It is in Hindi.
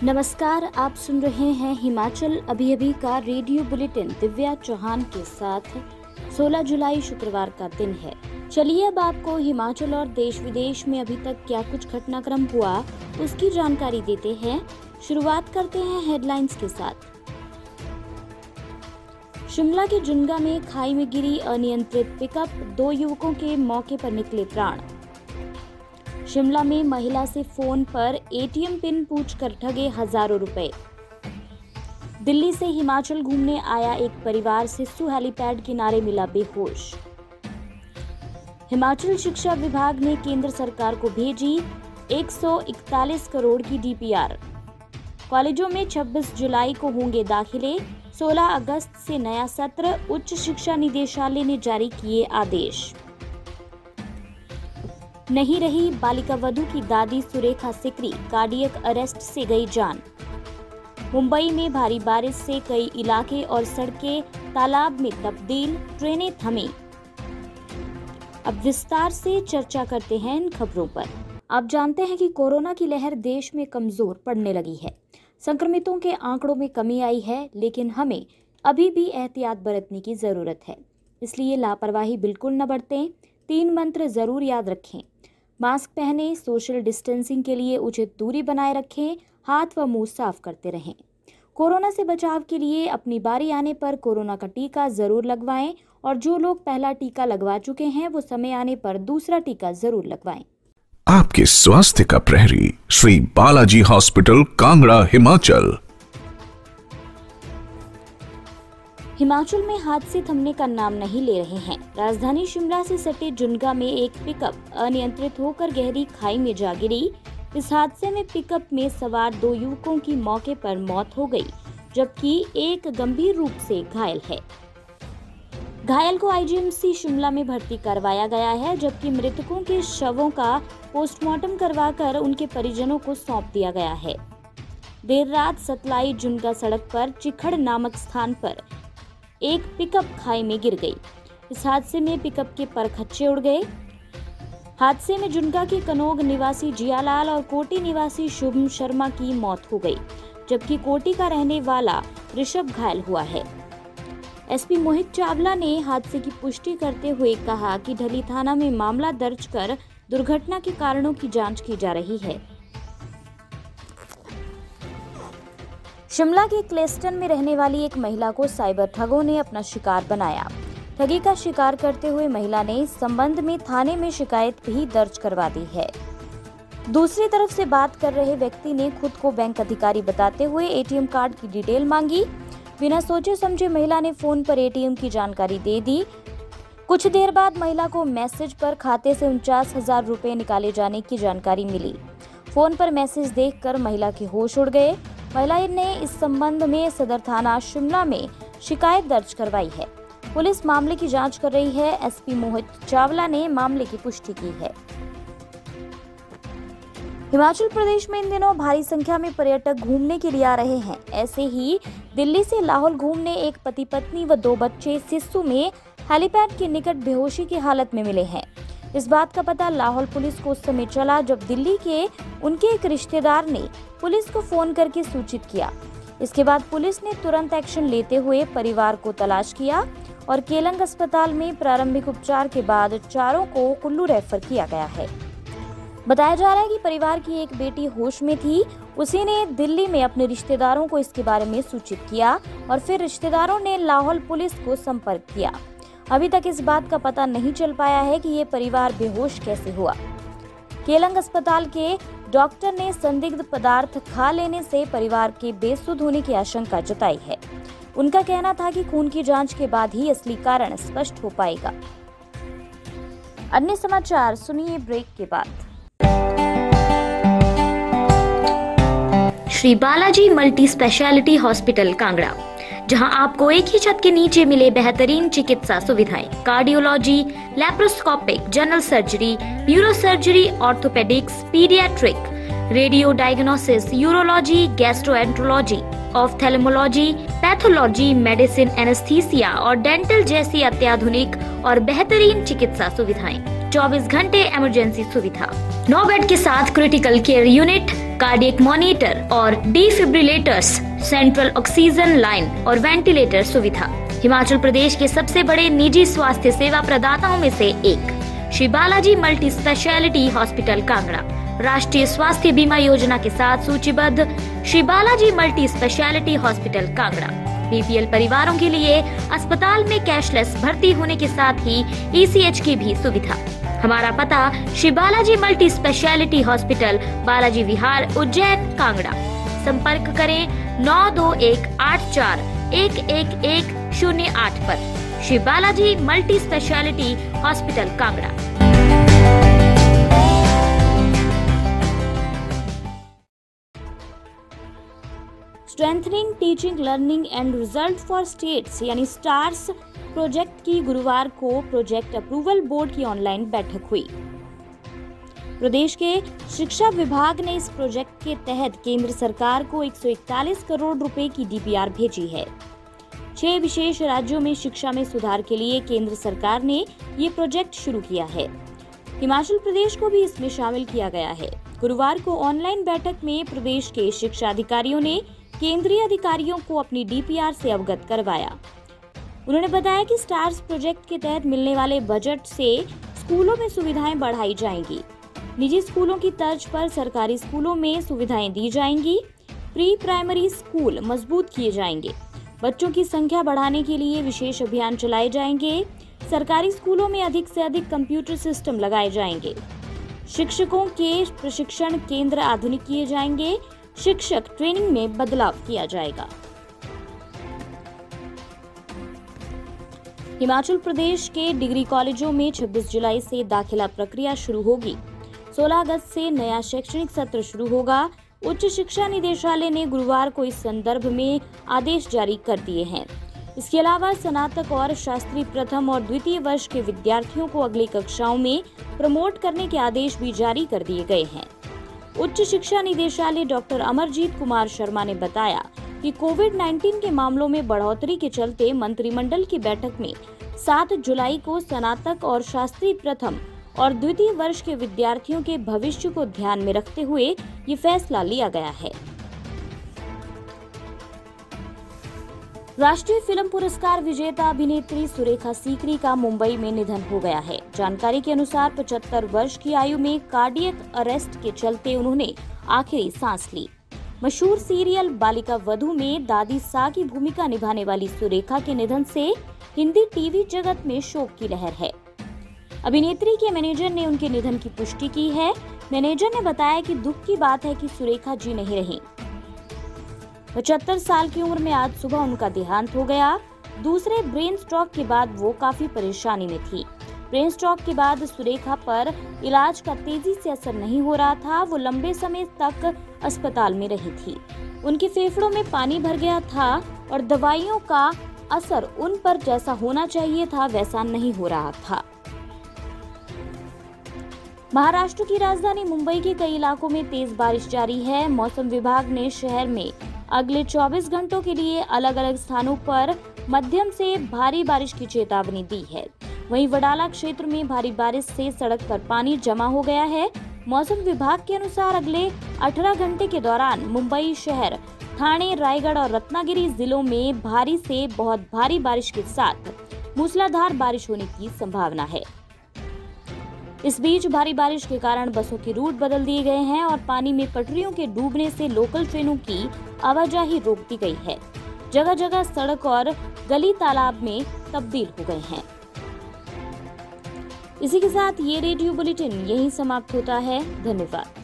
नमस्कार, आप सुन रहे हैं हिमाचल अभी का रेडियो बुलेटिन दिव्या चौहान के साथ। 16 जुलाई शुक्रवार का दिन है। चलिए अब आपको हिमाचल और देश विदेश में अभी तक क्या कुछ घटनाक्रम हुआ उसकी जानकारी देते हैं। शुरुआत करते हैं हेडलाइंस के साथ। शिमला के जुन्गा में खाई में गिरी अनियंत्रित पिकअप, 2 युवकों के मौके पर निकले प्राण। शिमला में महिला से फोन पर एटीएम पिन पूछकर ठगे हजारों रुपए। दिल्ली से हिमाचल घूमने आया एक परिवार सिस्सू हेलीपैड किनारे मिला बेहोश। हिमाचल शिक्षा विभाग ने केंद्र सरकार को भेजी 141 करोड़ की डीपीआर। कॉलेजों में 26 जुलाई को होंगे दाखिले, 16 अगस्त से नया सत्र। उच्च शिक्षा निदेशालय ने जारी किए आदेश। नहीं रही बालिका वधू की दादी सुरेखा सिकरी, कार्डियक अरेस्ट से गई जान। मुंबई में भारी बारिश से कई इलाके और सड़कें तालाब में तब्दील, ट्रेनें थमी। अब विस्तार से चर्चा करते हैं इन खबरों पर। आप जानते हैं कि कोरोना की लहर देश में कमजोर पड़ने लगी है। संक्रमितों के आंकड़ों में कमी आई है, लेकिन हमें अभी भी एहतियात बरतने की जरूरत है। इसलिए लापरवाही बिल्कुल न बरतें। 3 मंत्र जरूर याद रखें। मास्क पहनें, सोशल डिस्टेंसिंग के लिए उचित दूरी बनाए रखें, हाथ व मुंह साफ करते रहें। कोरोना से बचाव के लिए अपनी बारी आने पर कोरोना का टीका जरूर लगवाएं और जो लोग पहला टीका लगवा चुके हैं वो समय आने पर दूसरा टीका जरूर लगवाएं। आपके स्वास्थ्य का प्रहरी श्री बालाजी हॉस्पिटल, कांगड़ा, हिमाचल। हिमाचल में हादसे थमने का नाम नहीं ले रहे हैं। राजधानी शिमला से सटे जुन्गा में एक पिकअप अनियंत्रित होकर गहरी खाई में जा गिरी। इस हादसे में पिकअप में सवार 2 युवकों की मौके पर मौत हो गई, जबकि एक गंभीर रूप से घायल है। घायल को आईजीएमसी शिमला में भर्ती करवाया गया है, जबकि मृतकों के शवों का पोस्टमार्टम करवाकर उनके परिजनों को सौंप दिया गया है। देर रात सतलाई जुन्गा सड़क पर चिखड़ नामक स्थान पर एक पिकअप खाई में गिर गई। इस हादसे में पिकअप के परखच्चे उड़ गए। हादसे में जुन्गा के कनोग निवासी जियालाल और कोटी निवासी शुभम शर्मा की मौत हो गई, जबकि कोटी का रहने वाला ऋषभ घायल हुआ है। एसपी मोहित चावला ने हादसे की पुष्टि करते हुए कहा कि ढली थाना में मामला दर्ज कर दुर्घटना के कारणों की जांच की जा रही है। शिमला के क्लेस्टन में रहने वाली एक महिला को साइबर ठगों ने अपना शिकार बनाया। ठगी का शिकार करते हुए महिला ने इस संबंध में थाने में शिकायत भी दर्ज करवा दी है। दूसरी तरफ से बात कर रहे व्यक्ति ने खुद को बैंक अधिकारी बताते हुए एटीएम कार्ड की डिटेल मांगी। बिना सोचे समझे महिला ने फोन पर एटीएम की जानकारी दे दी। कुछ देर बाद महिला को मैसेज पर खाते से 49,000 रुपए निकाले जाने की जानकारी मिली। फोन पर मैसेज देखकर महिला के होश उड़ गए। महिला ने इस संबंध में सदर थाना शिमला में शिकायत दर्ज करवाई है। पुलिस मामले की जांच कर रही है। एसपी मोहित चावला ने मामले की पुष्टि की है। हिमाचल प्रदेश में इन दिनों भारी संख्या में पर्यटक घूमने के लिए आ रहे हैं। ऐसे ही दिल्ली से लाहौल घूमने एक पति पत्नी व 2 बच्चे सिस्सू में हेलीपैड के निकट बेहोशी की हालत में मिले हैं। इस बात का पता लाहौल पुलिस को उस समय चला जब दिल्ली के उनके एक रिश्तेदार ने पुलिस को फोन करके सूचित किया। इसके बाद पुलिस ने तुरंत एक्शन लेते हुए परिवार को तलाश किया और केलंग अस्पताल में प्रारंभिक उपचार के बाद चारों को कुल्लू रेफर किया गया है। बताया जा रहा है कि परिवार की एक बेटी होश में थी। उसी ने दिल्ली में अपने रिश्तेदारों को इसके बारे में सूचित किया और फिर रिश्तेदारों ने लाहौल पुलिस को संपर्क किया। अभी तक इस बात का पता नहीं चल पाया है कि ये परिवार बेहोश कैसे हुआ। केलंग अस्पताल के डॉक्टर ने संदिग्ध पदार्थ खा लेने से परिवार के बेसुध होने की आशंका जताई है। उनका कहना था कि खून की जांच के बाद ही असली कारण स्पष्ट हो पाएगा। अन्य समाचार सुनिए ब्रेक के बाद। Shri Balaji multi speciality hospital, Kangra, जहां आपको एक ही छत के नीचे मिले बेहतरीन चिकित्सा सुविधाएं, cardiology, laparoscopic, general surgery, neuro surgery, orthopaedics, paediatric, radio diagnosis, urology, gastroenterology, ophthalmology, pathology, medicine, anaesthesia और डेंटल जैसी अत्याधुनिक और बेहतरीन चिकित्सा सुविधाएं, 24 घंटे इमरजेंसी सुविधा, 9 बेड के साथ critical care unit, cardiac monitor और डिफिब्रिलेटर्स, सेंट्रल ऑक्सीजन लाइन और वेंटिलेटर सुविधा। हिमाचल प्रदेश के सबसे बड़े निजी स्वास्थ्य सेवा प्रदाताओं में से एक Shri Balaji multi speciality hospital Kangra राष्ट्रीय स्वास्थ्य बीमा योजना के साथ सूचीबद्ध Shri Balaji multi speciality hospital Kangra BPL परिवारों के लिए अस्पताल में कैशलेस भर्ती होने के साथ ही ईसीएच की भी सुविधा। हमारा पता Shri Balaji multi speciality hospital, Balaji Vihar, Ujjain, Kangra. संपर्क करें 9218411108 पर। Shri Balaji multi speciality hospital Kangra. Strengthening teaching learning and result for states यानी स्टार्स प्रोजेक्ट की गुरुवार को प्रोजेक्ट अप्रूवल बोर्ड की ऑनलाइन बैठक हुई। प्रदेश के शिक्षा विभाग ने इस प्रोजेक्ट के तहत केंद्र सरकार को 141 करोड़ रुपए की डीपीआर भेजी है। 6 विशेष राज्यों में शिक्षा में सुधार के लिए केंद्र सरकार ने ये प्रोजेक्ट शुरू किया है। हिमाचल प्रदेश को भी इसमें शामिल किया गया है। गुरुवार को ऑनलाइन बैठक में प्रदेश के शिक्षा अधिकारियों ने केंद्रीय अधिकारियों को अपनी डीपीआर से अवगत करवाया। उन्होंने बताया कि स्टार्स प्रोजेक्ट के तहत मिलने वाले बजट से स्कूलों में सुविधाएं बढ़ाई जाएंगी। निजी स्कूलों की तर्ज पर सरकारी स्कूलों में सुविधाएं दी जाएंगी। प्री प्राइमरी स्कूल मजबूत किए जाएंगे। बच्चों की संख्या बढ़ाने के लिए विशेष अभियान चलाए जाएंगे। सरकारी स्कूलों में अधिक से अधिक कंप्यूटर सिस्टम लगाए जाएंगे। शिक्षकों के प्रशिक्षण केंद्र आधुनिक किए जाएंगे। शिक्षक ट्रेनिंग में बदलाव किया जाएगा। हिमाचल प्रदेश के डिग्री कॉलेजों में 26 जुलाई से दाखिला प्रक्रिया शुरू होगी। 16 अगस्त से नया शैक्षणिक सत्र शुरू होगा। उच्च शिक्षा निदेशालय ने गुरुवार को इस संदर्भ में आदेश जारी कर दिए हैं। इसके अलावा स्नातक और शास्त्री प्रथम और द्वितीय वर्ष के विद्यार्थियों को अगली कक्षाओं में प्रमोट करने के आदेश भी जारी कर दिए गए हैं। उच्च शिक्षा निदेशालय डॉक्टर अमरजीत कुमार शर्मा ने बताया कि कोविड-19 के मामलों में बढ़ोतरी के चलते मंत्रिमंडल की बैठक में 7 जुलाई को स्नातक और शास्त्री प्रथम और द्वितीय वर्ष के विद्यार्थियों के भविष्य को ध्यान में रखते हुए ये फैसला लिया गया है। राष्ट्रीय फिल्म पुरस्कार विजेता अभिनेत्री सुरेखा सीकरी का मुंबई में निधन हो गया है। जानकारी के अनुसार 75 वर्ष की आयु में कार्डियक अरेस्ट के चलते उन्होंने आखिरी सांस ली। मशहूर सीरियल बालिका वधू में दादी सा की भूमिका निभाने वाली सुरेखा के निधन से हिंदी टीवी जगत में शोक की लहर है। अभिनेत्री के मैनेजर ने उनके निधन की पुष्टि की है। मैनेजर ने बताया कि दुख की बात है कि सुरेखा जी नहीं रहीं। 75 साल की उम्र में आज सुबह उनका देहांत हो गया। दूसरे ब्रेन स्ट्रोक के बाद वो काफी परेशानी में थी। ब्रेन स्ट्रोक के बाद सुरेखा पर इलाज का तेजी से असर नहीं हो रहा था। वो लंबे समय तक अस्पताल में रही थी। उनके फेफड़ों में पानी भर गया था और दवाइयों का असर उन पर जैसा होना चाहिए था वैसा नहीं हो रहा था। महाराष्ट्र की राजधानी मुंबई के कई इलाकों में तेज बारिश जारी है। मौसम विभाग ने शहर में अगले 24 घंटों के लिए अलग अलग स्थानों पर मध्यम से भारी बारिश की चेतावनी दी है। वहीं वडाला क्षेत्र में भारी बारिश से सड़क पर पानी जमा हो गया है। मौसम विभाग के अनुसार अगले 18 घंटे के दौरान मुंबई शहर, ठाणे, रायगढ़ और रत्नागिरी जिलों में भारी से बहुत भारी बारिश के साथ मूसलाधार बारिश होने की संभावना है। इस बीच भारी बारिश के कारण बसों के रूट बदल दिए गए हैं और पानी में पटरियों के डूबने से लोकल ट्रेनों की आवाजाही रोक दी गई है। जगह जगह सड़क और गली तालाब में तब्दील हो गए हैं। इसी के साथ ये रेडियो बुलेटिन यहीं समाप्त होता है। धन्यवाद।